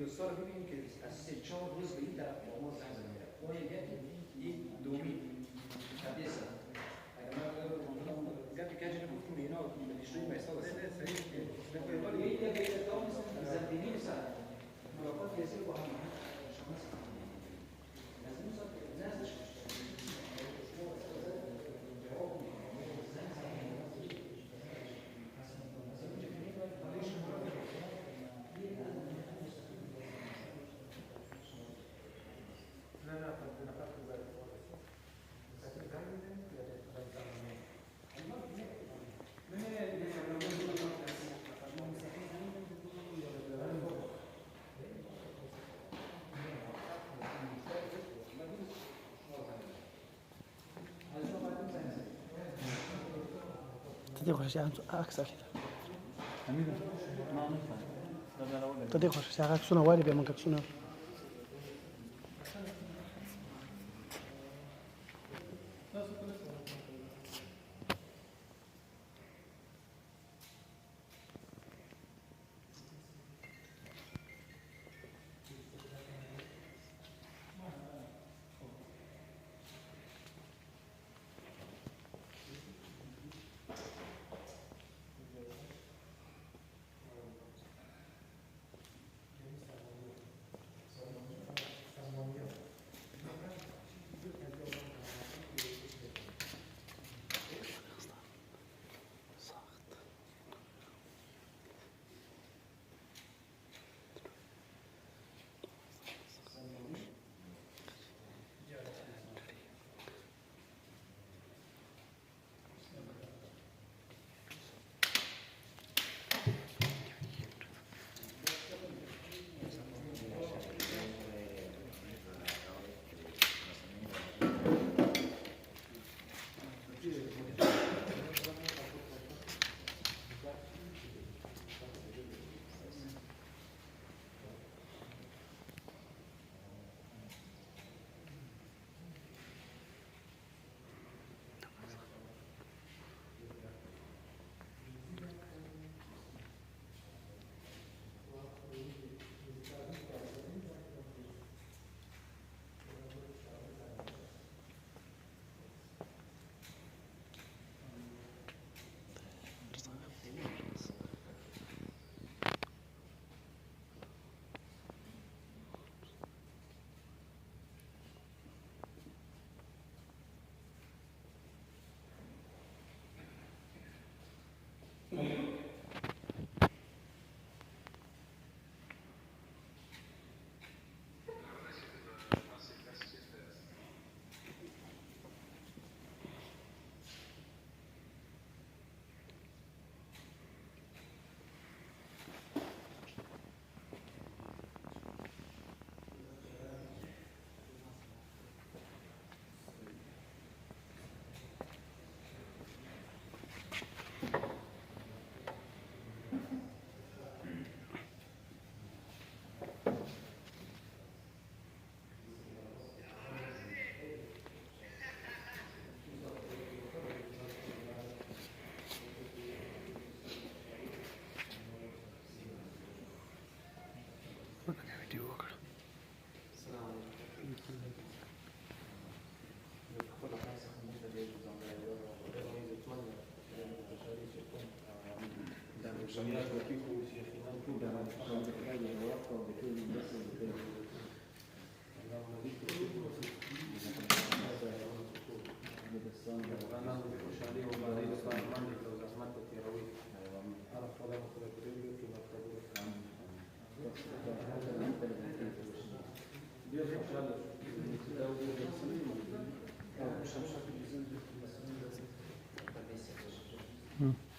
دوستا رو ببینید که از 3-4 روز به این طرف با ما زنگ زدن ما یک دومی حدیث اگر ما قبل كاجي گفتیم اینا بنشتري ما يستوى یه دیگه تا مثلا زندگی سر مرافعات يصير بها لازم ناس تدخل شيء أكثر تدخل شيء أكثر والي بيمك أكثر Mm.